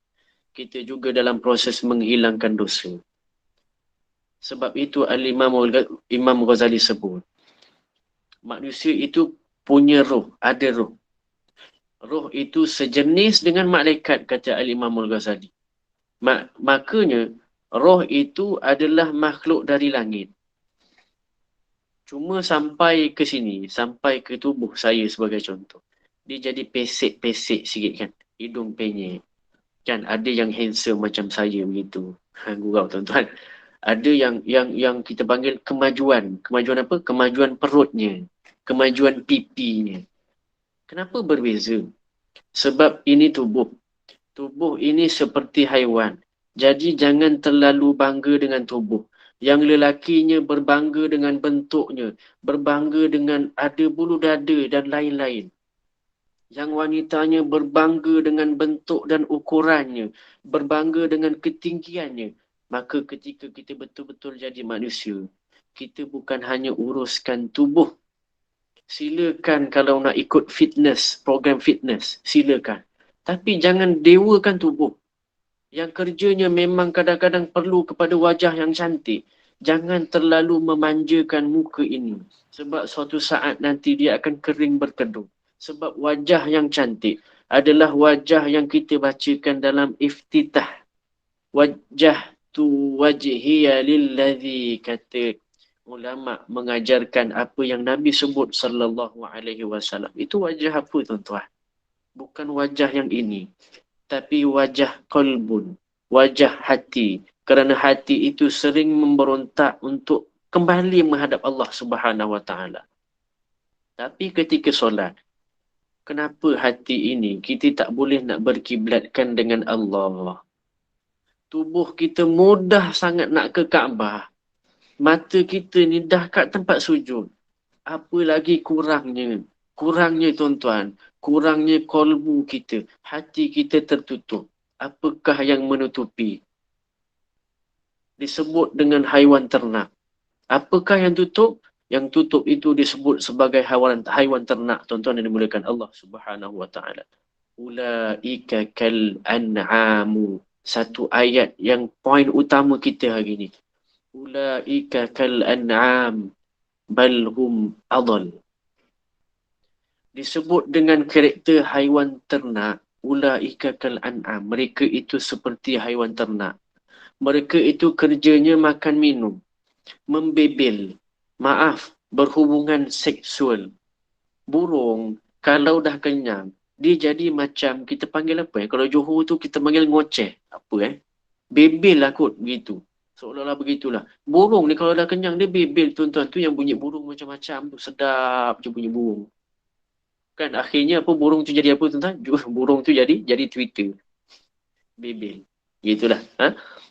Kita juga dalam proses menghilangkan dosa. Sebab itu Imam Ghazali sebut, manusia itu punya roh, ada roh. Roh itu sejenis dengan malaikat, kata Al-Imam Al-Ghazali. Makanya roh itu adalah makhluk dari langit. Cuma sampai ke sini, sampai ke tubuh saya sebagai contoh, dia jadi pesek-pesek sikit kan, hidung penyek. Kan ada yang handsome macam saya begitu. Gurau tuan-tuan. Ada yang kita panggil kemajuan. Kemajuan apa? Kemajuan perutnya. Kemajuan pipinya. Kenapa berbeza? Sebab ini tubuh. Tubuh ini seperti haiwan. Jadi jangan terlalu bangga dengan tubuh. Yang lelakinya berbangga dengan bentuknya. Berbangga dengan ada bulu dada dan lain-lain. Yang wanitanya berbangga dengan bentuk dan ukurannya. Berbangga dengan ketinggiannya. Maka ketika kita betul-betul jadi manusia, kita bukan hanya uruskan tubuh. Silakan kalau nak ikut fitness, program fitness, silakan. Tapi jangan dewakan tubuh. Yang kerjanya memang kadang-kadang perlu kepada wajah yang cantik. Jangan terlalu memanjakan muka ini. Sebab suatu saat nanti dia akan kering berkedut. Sebab wajah yang cantik adalah wajah yang kita bacakan dalam iftitah. Wajah tu wajhiya lilladhi, kata ulama mengajarkan apa yang Nabi sebut sallallahu alaihi wasallam. Itu wajah apa tuan-tuan? Bukan wajah yang ini. Tapi wajah qalbun, wajah hati. Kerana hati itu sering memberontak untuk kembali menghadap Allah Subhanahu Wa Taala. Tapi ketika solat, kenapa hati ini kita tak boleh nak berkiblatkan dengan Allah? Tubuh kita mudah sangat nak ke Kaabah. Mata kita ni dah kat tempat sujud. Apa lagi kurangnya? Kurangnya tuan-tuan. Kurangnya kolbu kita. Hati kita tertutup. Apakah yang menutupi? Disebut dengan haiwan ternak. Apakah yang tutup? Yang tutup itu disebut sebagai haiwan ternak. Tuan-tuan yang dimuliakan Allah Subhanahu Wa Taala. Ulaika kal an'amu. Satu ayat yang poin utama kita hari ini. Ulaika kal an'am bal hum adall. Disebut dengan karakter haiwan ternak. Ulaika kal an'am. Mereka itu seperti haiwan ternak. Mereka itu kerjanya makan minum, membebel, berhubungan seksual. Burung kalau dah kenyang, dia jadi macam kita panggil apa? Kalau Johor tu kita panggil ngoceh. Apa bebel lah kot begitu. Seolah-olah begitulah. Burung ni kalau dah kenyang dia bebel tuan-tuan. Tu yang bunyi burung macam-macam tu. Sedap je bunyi burung. Kan akhirnya apa burung tu jadi apa tuan-tuan? Burung tu jadi Twitter. Bebel. Gitulah.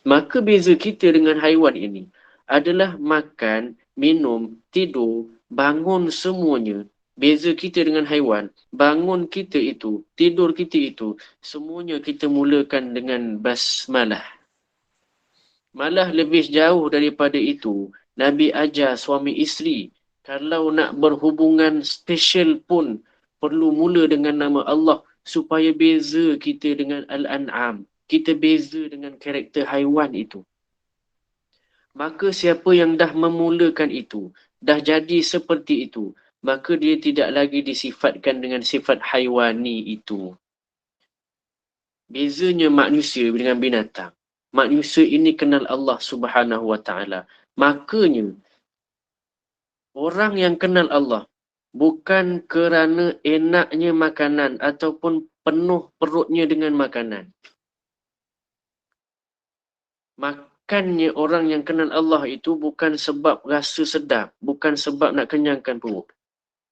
Maka beza kita dengan haiwan ini adalah makan, minum, tidur, bangun semuanya. Beza kita dengan haiwan, bangun kita itu, tidur kita itu, semuanya kita mulakan dengan basmalah. Malah lebih jauh daripada itu, Nabi ajar suami isteri, kalau nak berhubungan special pun, perlu mula dengan nama Allah, supaya beza kita dengan Al-An'am. Kita beza dengan karakter haiwan itu. Maka siapa yang dah memulakan itu, dah jadi seperti itu, maka dia tidak lagi disifatkan dengan sifat haiwani itu. Bezanya manusia dengan binatang. Manusia ini kenal Allah Subhanahu Wa Taala. Makanya, orang yang kenal Allah, bukan kerana enaknya makanan ataupun penuh perutnya dengan makanan. Makannya orang yang kenal Allah itu bukan sebab rasa sedap, bukan sebab nak kenyangkan perut.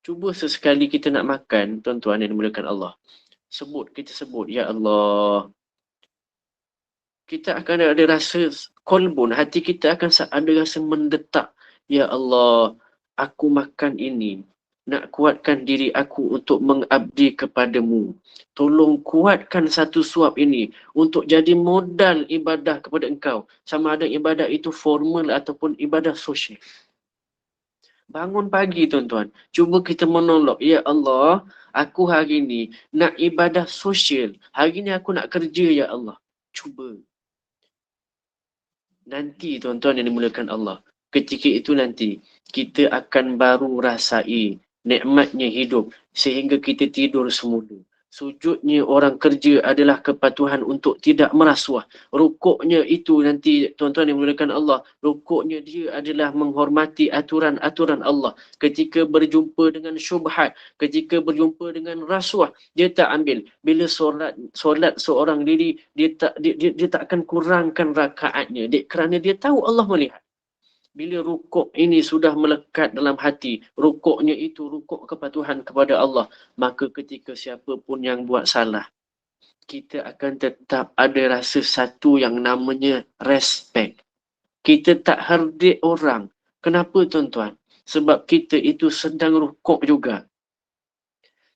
Cuba sesekali kita nak makan, tuan-tuan yang dimuliakan Allah. Kita sebut, Ya Allah. Kita akan ada rasa kolbun, hati kita akan ada rasa mendetak. Ya Allah, aku makan ini. Nak kuatkan diri aku untuk mengabdi kepadamu. Tolong kuatkan satu suap ini untuk jadi modal ibadah kepada engkau. Sama ada ibadah itu formal ataupun ibadah sosial. Bangun pagi tuan-tuan. Cuba kita menolak. Ya Allah, aku hari ini nak ibadah sosial. Hari ini aku nak kerja ya Allah. Cuba. Nanti tuan-tuan yang dimuliakan Allah. Ketika itu nanti kita akan baru rasai nikmatnya hidup sehingga kita tidur semula. Sujudnya orang kerja adalah kepatuhan untuk tidak merasuah. Rukuknya itu nanti tuan-tuan yang dimuliakan Allah, rukuknya dia adalah menghormati aturan-aturan Allah. Ketika berjumpa dengan syubhat, ketika berjumpa dengan rasuah, dia tak ambil. Bila solat seorang diri, dia tak akan kurangkan rakaatnya. Kerana dia tahu Allah melihat. Bila rukuk ini sudah melekat dalam hati, rukuknya itu rukuk kepatuhan kepada Allah, maka ketika siapa pun yang buat salah, kita akan tetap ada rasa satu yang namanya respect. Kita tak hardik orang. Kenapa tuan-tuan? Sebab kita itu sedang rukuk juga.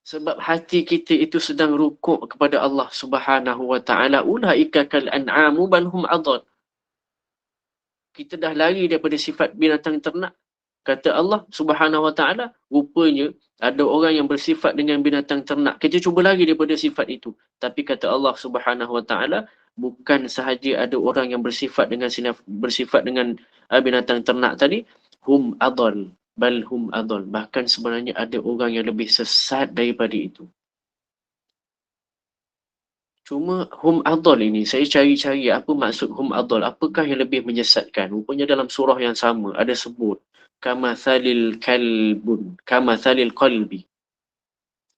Sebab hati kita itu sedang rukuk kepada Allah Subhanahu wa taala. Ulaika kal an'amu bal hum adall. Kita dah lari daripada sifat binatang ternak. Kata Allah Subhanahu wa taala, rupanya ada orang yang bersifat dengan binatang ternak. Kita cuba lari daripada sifat itu. Tapi kata Allah Subhanahu wa taala, bukan sahaja ada orang yang bersifat dengan binatang ternak tadi, hum adall, bal hum adall. Bahkan sebenarnya ada orang yang lebih sesat daripada itu. Cuma hum adall ini, saya cari-cari apa maksud hum adall. Apakah yang lebih menyesatkan? Rupanya dalam surah yang sama ada sebut kamathalil qalbi.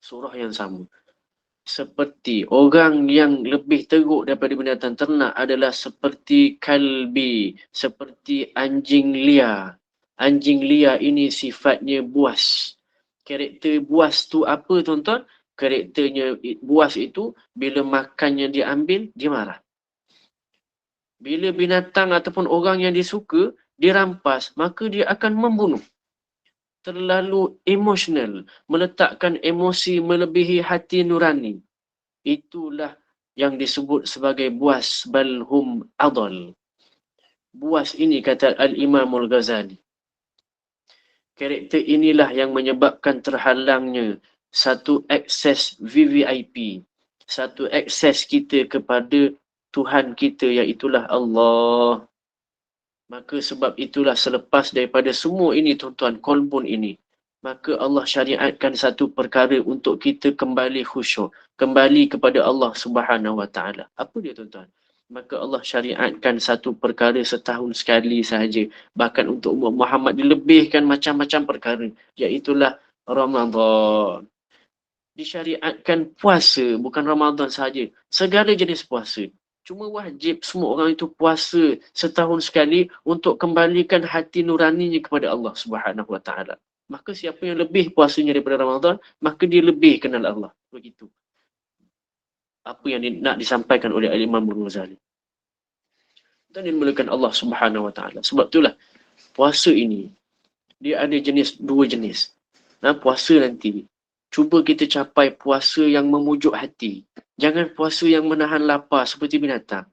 Surah yang sama. Seperti orang yang lebih teruk daripada binatang ternak adalah seperti kalbi, seperti anjing liar. Anjing liar ini sifatnya buas. Karakter buas tu apa tuan-tuan? Karakternya buas itu bila makannya diambil, dia marah. Bila binatang ataupun orang yang dia suka, dirampas, maka dia akan membunuh. Terlalu emosional, meletakkan emosi melebihi hati nurani. Itulah yang disebut sebagai buas, balhum adal. Buas ini kata Al-Imam Al-Ghazali. Karakter inilah yang menyebabkan terhalangnya satu akses VVIP, satu akses kita kepada Tuhan kita, iaitulah Allah. Maka sebab itulah selepas daripada semua ini tuan-tuan, kolbun ini, maka Allah syariatkan satu perkara untuk kita kembali khusyuk, kembali kepada Allah Subhanahu Wa Taala. Apa dia tuan-tuan? Maka Allah syariatkan satu perkara setahun sekali sahaja. Bahkan untuk umat Muhammad dilebihkan macam-macam perkara, iaitulah Ramadan. Disyariatkan puasa, bukan Ramadan sahaja, segala jenis puasa. Cuma wajib semua orang itu puasa setahun sekali untuk kembalikan hati nuraninya kepada Allah Subhanahu Wa Taala. Maka siapa yang lebih puasanya daripada Ramadan, maka dia lebih kenal Allah. Begitu. Apa yang nak disampaikan oleh Imam Al-Ghazali. Dan dimulakan Allah Subhanahu Wa Taala. Sebab itulah puasa ini dia ada dua jenis. Nah, puasa nanti cuba kita capai puasa yang memujuk hati. Jangan puasa yang menahan lapar seperti binatang.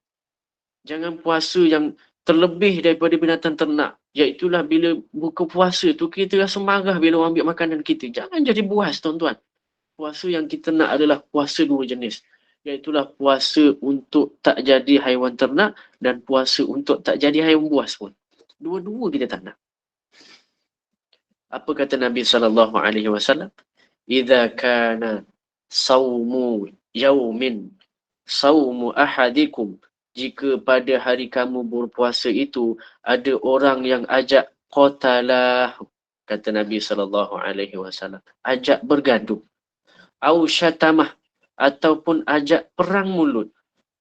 Jangan puasa yang terlebih daripada binatang ternak. Iaitulah bila buka puasa tu kita rasa marah bila orang ambil makanan kita. Jangan jadi buas tuan-tuan. Puasa yang kita nak adalah puasa dua jenis. Iaitulah puasa untuk tak jadi haiwan ternak dan puasa untuk tak jadi haiwan buas pun. Dua-dua kita tak nak. Apa kata Nabi SAW? Idza kana saumu yaumin saumu ahadikum, jika pada hari kamu berpuasa itu ada orang yang ajak qatalah, kata Nabi SAW, ajak bergaduh, au syatamah, ataupun ajak perang mulut,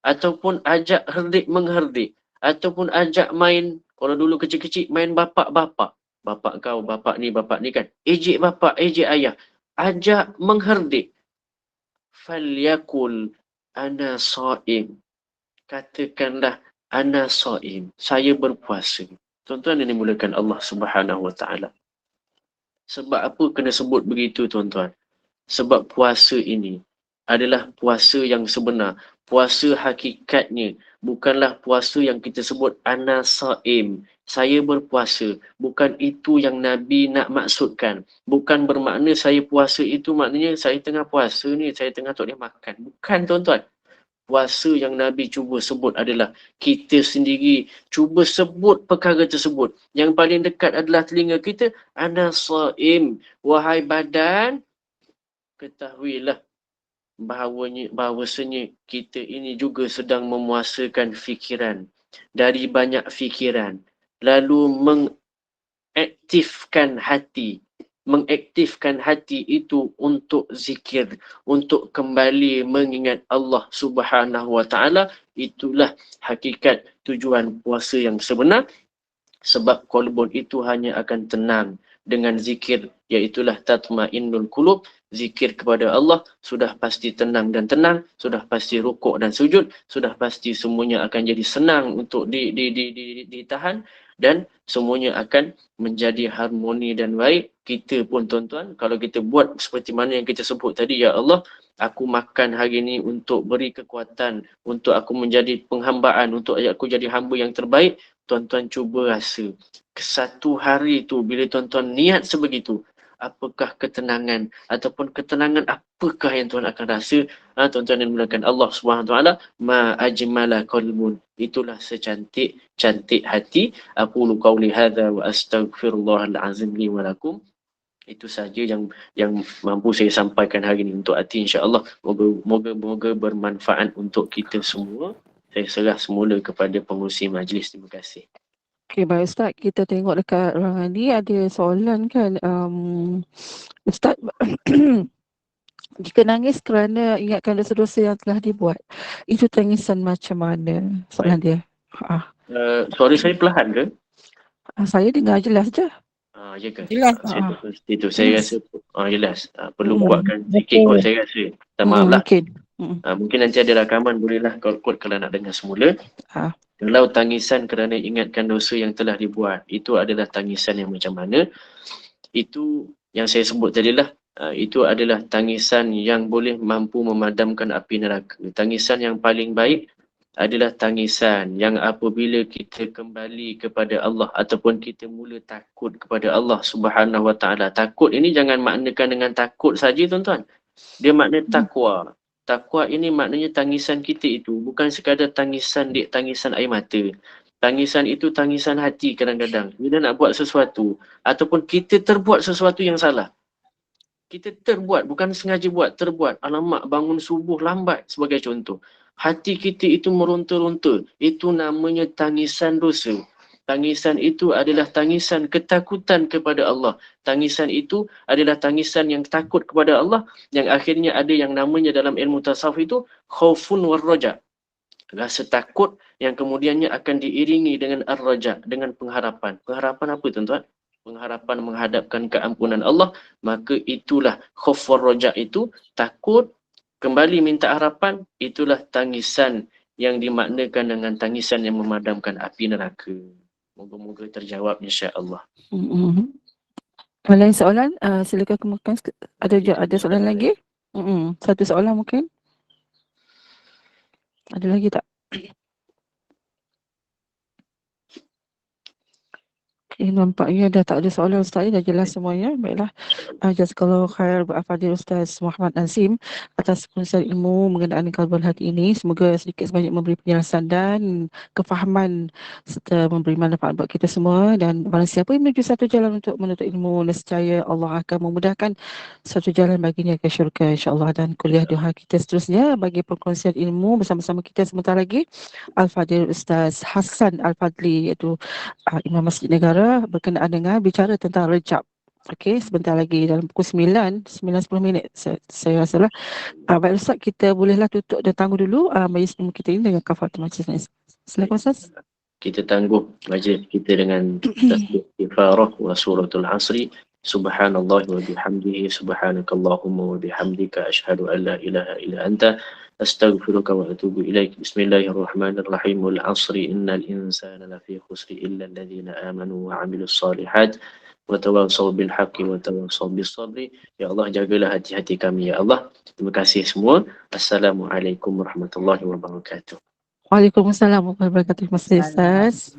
ataupun ajak herdik mengherdik, ataupun ajak main, kalau dulu kecil-kecil main bapak-bapak, bapak kau, bapak ni kan, ejek bapak, ejek ayah, ajak mengherdik, falyakul ana shaim, katakanlah ana shaim, saya berpuasa. Tuan-tuan yang dimulakan Allah Subhanahu Wa Taala. Sebab apa kena sebut begitu tuan-tuan? Sebab puasa ini adalah puasa yang sebenar. Puasa hakikatnya bukanlah puasa yang kita sebut ana shaim, saya berpuasa. Bukan itu yang Nabi nak maksudkan. Bukan bermakna saya puasa itu maknanya saya tengah puasa ni, saya tengah tak boleh makan. Bukan tuan-tuan. Puasa yang Nabi cuba sebut adalah kita sendiri cuba sebut perkara tersebut. Yang paling dekat adalah telinga kita. Ana shaim, wahai badan, ketahuilah bahawasanya kita ini juga sedang memuasakan fikiran dari banyak fikiran, lalu mengaktifkan hati itu untuk zikir, untuk kembali mengingat Allah Subhanahu Wa Taala. Itulah hakikat tujuan puasa yang sebenar, sebab qalbun itu hanya akan tenang dengan zikir, iaitulah tatmainnul qulub. Zikir kepada Allah sudah pasti tenang dan tenang, sudah pasti rukuk dan sujud, sudah pasti semuanya akan jadi senang untuk ditahan, dan semuanya akan menjadi harmoni dan baik. Kita pun tuan-tuan, kalau kita buat seperti mana yang kita sebut tadi, ya Allah, aku makan hari ini untuk beri kekuatan, untuk aku menjadi penghambaan, untuk aku jadi hamba yang terbaik. Tuan-tuan cuba rasa satu hari tu bila tuan-tuan niat sebegitu, apakah ketenangan ataupun ketenangan apakah yang tuan akan rasa. Tuan-tuan yang dimuliakan Allah Subhanahu Wa Taala, ma ajmala qalbun, itulah secantik-cantik hati. Aqulu qauli hadza wa astaghfirullahal azim li wa lakum. Itu saja yang mampu saya sampaikan hari ini untuk hati, insya-Allah. Moga bermanfaat untuk kita semua. Saya serah semula kepada pengurusi majlis. Terima kasih. Okey, baik Ustaz. Kita tengok dekat ruangan ni ada soalan kan. Ustaz, jika nangis kerana ingatkan dosa-dosa yang telah dibuat, itu tangisan macam mana? Soalan dia. Suara saya perlahan ke? Saya dengar jelas je. Ya ke? Jelas. Itu saya rasa jelas. Perlu kuatkan sikit kot saya rasa. Maaf lah. Mungkin nanti ada rakaman, bolehlah kot kalau nak dengar semula. Kalau tangisan kerana ingatkan dosa yang telah dibuat, itu adalah tangisan yang macam mana? Itu yang saya sebut tadilah. Itu adalah tangisan yang boleh mampu memadamkan api neraka. Tangisan yang paling baik adalah tangisan yang apabila kita kembali kepada Allah ataupun kita mula takut kepada Allah Subhanahu Wa Taala. Takut ini jangan maknakan dengan takut saja, tuan-tuan. Dia makna takwa. Takwa ini maknanya tangisan kita itu bukan sekadar tangisan air mata. Tangisan itu tangisan hati kadang-kadang. Bila nak buat sesuatu ataupun kita terbuat sesuatu yang salah. Kita terbuat, bukan sengaja buat, terbuat. Alamak, bangun subuh lambat sebagai contoh. Hati kita itu meronta-ronta. Itu namanya tangisan dosa. Tangisan itu adalah tangisan ketakutan kepada Allah. Tangisan itu adalah tangisan yang takut kepada Allah, yang akhirnya ada yang namanya dalam ilmu tasawuf itu khaufun warraja. Rasa takut yang kemudiannya akan diiringi dengan ar-raja, dengan pengharapan. Pengharapan apa, tuan-tuan? Pengharapan menghadapkan keampunan Allah. Maka itulah khauf warraja itu, takut, kembali minta harapan. Itulah tangisan yang dimaknakan dengan tangisan yang memadamkan api neraka. Moga-moga terjawab, insya-Allah. Lain soalan, silakan kemukakan. Ada soalan lagi? Satu soalan mungkin. Ada lagi tak? Nampaknya dah tak ada soalan Ustaz, dah jelas semuanya. Baiklah. Jazakallahu khair Al-Fadhil Ustaz Muhammad Nazim atas perkongsian ilmu mengenai qalbul hati ini. Semoga sedikit sebanyak memberi penjelasan dan kefahaman serta memberi manfaat buat kita semua, dan barang siapa yang menuju satu jalan untuk menuntut ilmu, nescaya Allah akan memudahkan satu jalan baginya ke syurga, insya-Allah. Dan kuliah doha kita seterusnya bagi perkongsian ilmu bersama-sama kita sebentar lagi Al-Fadhil Ustaz Hassan Al-Fadli, iaitu Imam Masjid Negara, berkenaan dengan bicara tentang rejab. Okey, sebentar lagi dalam pukul 9:10 minit saya rasalah. Baik Ustaz, kita bolehlah tutup dan tangguh dulu majlis ilmu kita ini dengan kafaratul majlis. Silakan Ustaz. Kita tangguh majlis kita dengan tasbih istighfarah wa suratul asri. Subhanallah wa bihamdihi, subhanakallahumma wa bihamdika, asyhadu an la ilaha illa anta, astaghfiruka wa atubu ilaik. Bismillahirrahmanirrahim. Wal asri innal insana lafi khusri illa alladhina amanu wa 'amilus solihat wa tawassaw bil haqqi wa tawassaw bis sabri. Ya Allah, jagalah hati-hati kami, ya Allah. Terima kasih semua. Assalamualaikum warahmatullahi wabarakatuh. Waalaikumsalam warahmatullahi wabarakatuh. Terima kasih Ustaz.